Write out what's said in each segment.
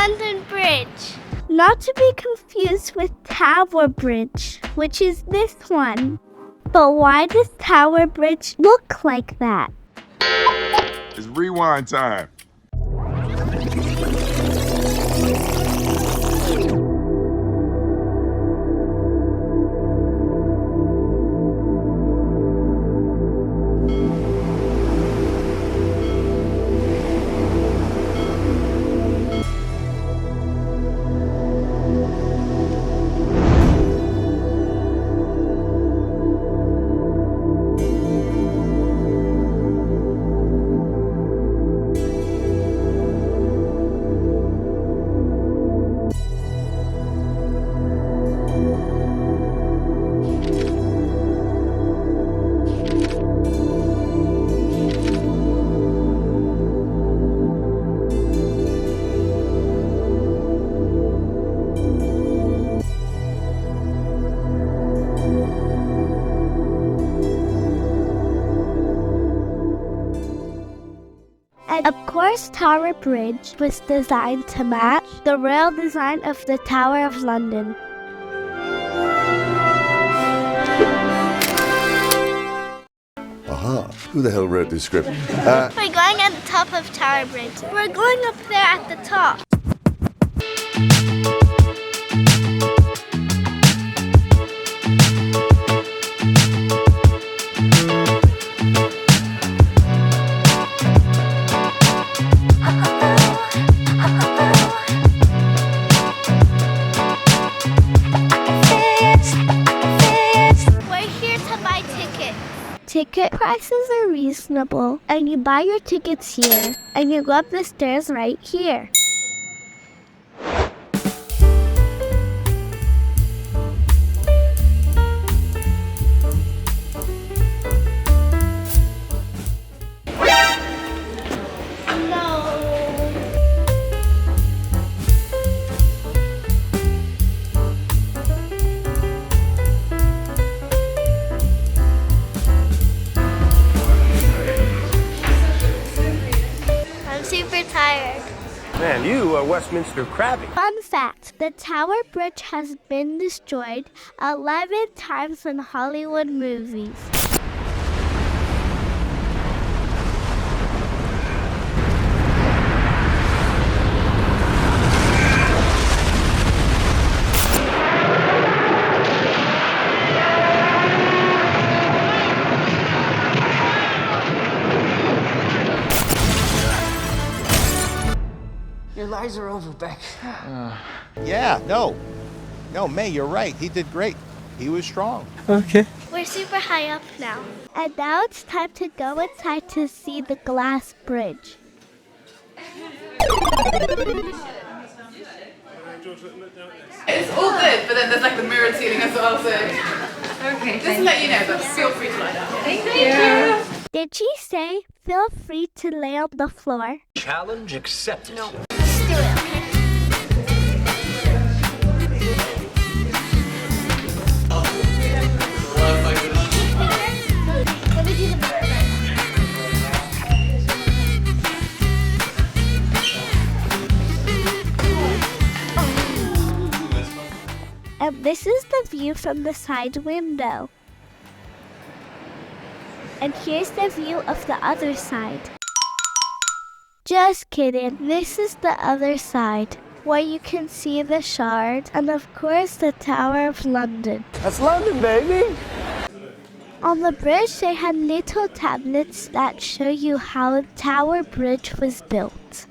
London Bridge. Not to be confused with Tower Bridge, which is this one. But why does Tower Bridge look like that? It's rewind time. And of course, Tower Bridge was designed to match the rail design of the Tower of London. Aha, who the hell wrote this script? We're going at the top of Tower Bridge. We're going up there at the top. Ticket prices are reasonable, and you buy your tickets here, and you go up the stairs right here. Super tired. Man, you are Westminster crabby. Fun fact, the Tower Bridge has been destroyed 11 times in Hollywood movies. Your lies are over, Beck. Yeah, no, May, you're right. He did great. He was strong. Okay. We're super high up now. And now it's time to go inside to see the glass bridge. It's all good, but then there's like the mirrored ceiling as well, so... Okay, just to let you know, but feel free to lie down. Thank you. Did she say, feel free to lay on the floor? Challenge accepted. No. Let's do it, okay? Let me do the bird. And this is the view from the side window. And here's the view of the other side. Just kidding, this is the other side, where you can see the Shard and of course the Tower of London. That's London, baby! On the bridge they had little tablets that show you how Tower Bridge was built.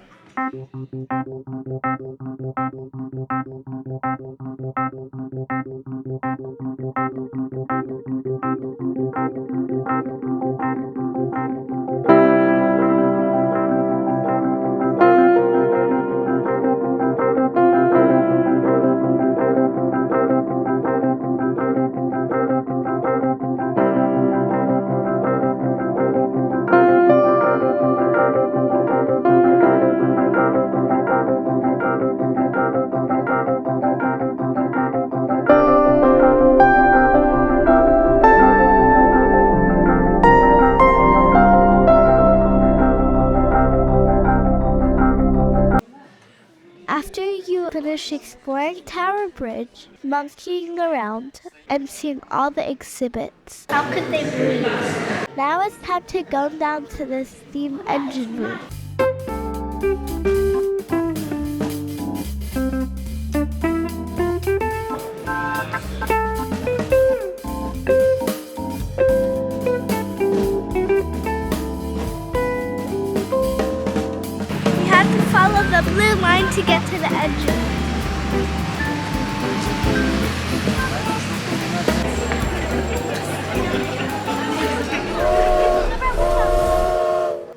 Tower Bridge, monkeying around, and seeing all the exhibits. How could they breathe? Now it's time to go down to the steam engine room. We have to follow the blue line to get to the engine.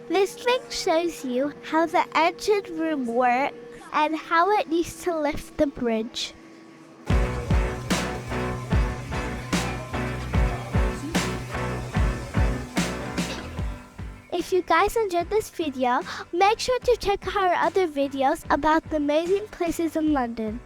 This thing shows you how the engine room works and how it needs to lift the bridge. If you guys enjoyed this video, make sure to check our other videos about the amazing places in London.